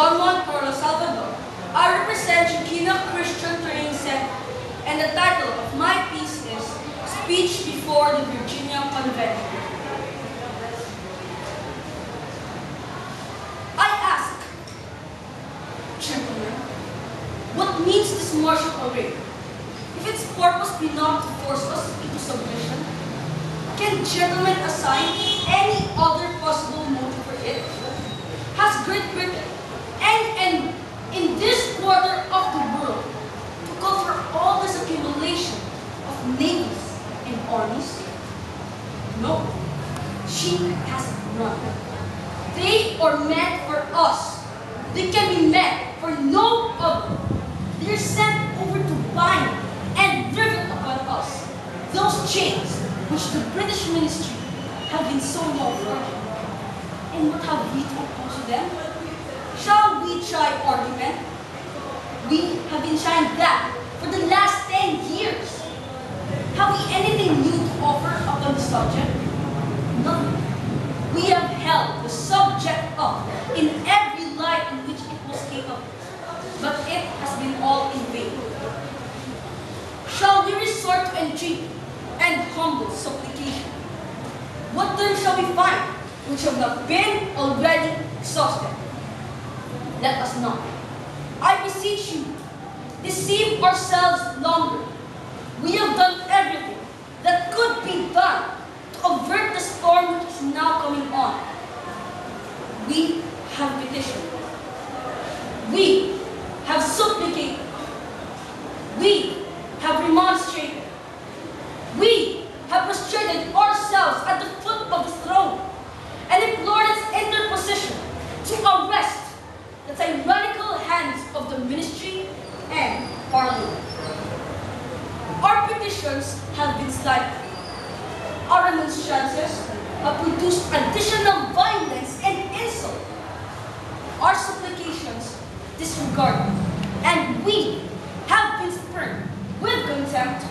Don Juan Salvador, I represent Chicana Christian Training Center, and the title of my piece is Speech Before the Virginia Convention. I ask, gentlemen, what needs this martial array? If its purpose be not to force us into submission, can gentlemen assign any other possible motive for it? Has Great Britain and in this quarter of the world to call for all this accumulation of navies and armies? No, she has none. They are meant for us. They can be meant for no other. They are sent over to bind and rivet upon us those chains which the British ministry have been so long forging. And what have we to oppose to them? Shall we try argument? We have been trying that for the last 10 years. Have we anything new to offer upon the subject? Nothing. We have held the subject up in every light in which it was capable, but it has been all in vain. Shall we resort to entreaty and humble supplication? What then shall we find which have not been already exhausted? Let us not, I beseech you, deceive ourselves longer. We have done everything that could be done to avert the storm which is now coming on. We have petitioned. We have supplicated. We have remonstrated. We have prostrated ourselves at the foot of the throne and implored its interposition to arrest the tyrannical hands of the ministry and parliament. Our petitions have been slighted. Our remonstrances have produced additional violence and insult. Our supplications disregarded, and we have been spurned with contempt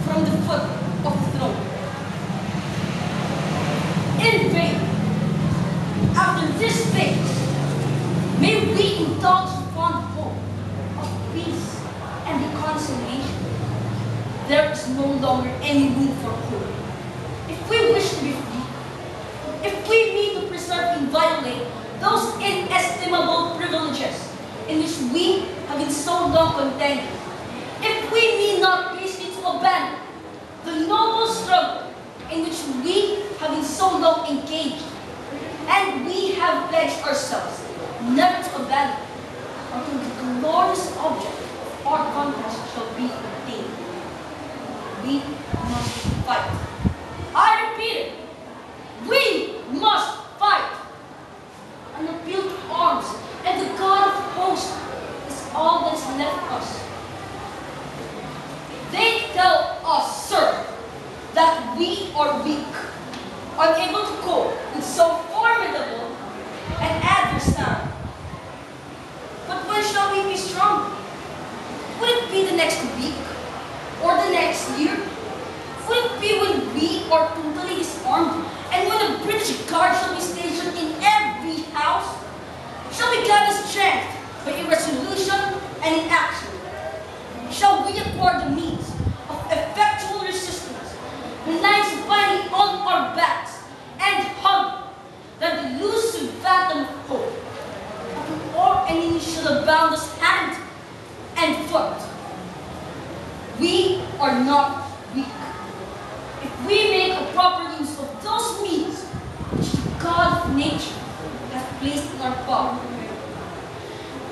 from the foot of the throne. In vain, after this phase, may we indulge fond hope of peace and reconciliation. There is no longer any room for hope. If we wish to be free, if we mean to preserve and violate those inestimable privileges in which we have been so long contending, if we mean not basically to abandon the noble struggle in which we have been so long engaged, and we have pledged ourselves never to abandon until the glorious object of our contest shall be attained, we must fight. I repeat it, we must fight. An appeal to arms and the God of hosts is all that is left us. They tell us, sir, that we are weak, unable to cope with so formidable an adversary. But when shall we be strong? Would it be the next week? Or the next year? Would it be when we are totally disarmed and when the British Guard shall be stationed in every house? Shall we gather strength by irresolution and inaction? Shall we acquire the means of effectual resistance, relying supinely on our backs and hug that elusive phantom of hope, until our enemies shall abound us hand and foot? We are not weak. If we make a proper use of those means which the God of nature has placed in our power,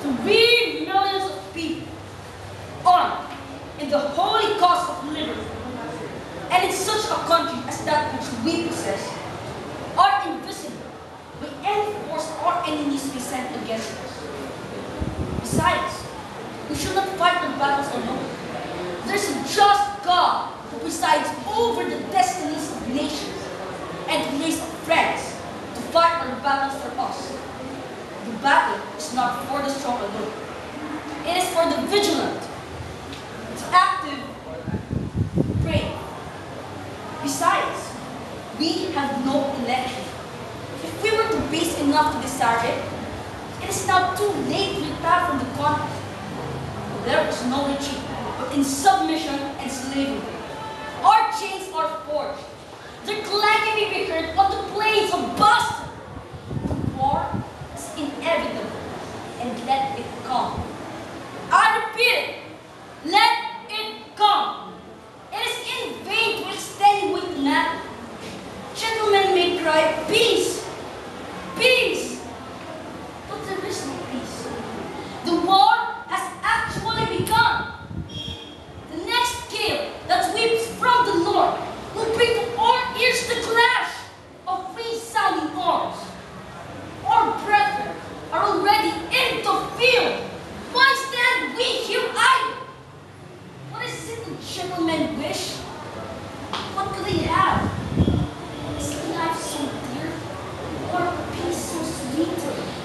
to lead millions of people on in the holy cause of liberty, and in such a country as that which we possess, are invisible by any force our enemies may send against us. Besides, we should not fight the battles alone. There is a just God who presides over the destinies of nations and who raised friends to fight our battles for us. The battle is not for the strong alone. It is for the vigilant, the active, brave. Besides, we have no election. If we were to base enough to desire it, It is now too late to retire from the conflict. There is no retreat, but in submission and slavery. Our chains are forged. Their clanging may be heard on the plains of Boston. War is inevitable, and let it come. I repeat it, let it come. It is in vain to extenuate the matter. Gentlemen may cry, peace, peace, but there is no peace. The war has actually begun. The next gale that sweeps from the north will bring to our ears the clash of resounding arms. Our brethren are already in the field. Why stand we here idle? What is it the gentlemen wish? What could they have? Is life so dear, or peace so sweet,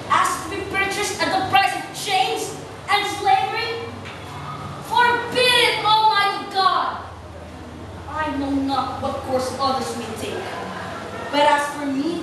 as to be purchased at the price of chains and slavery? Forbid it, Almighty God! I know not what course others may take, but as for me,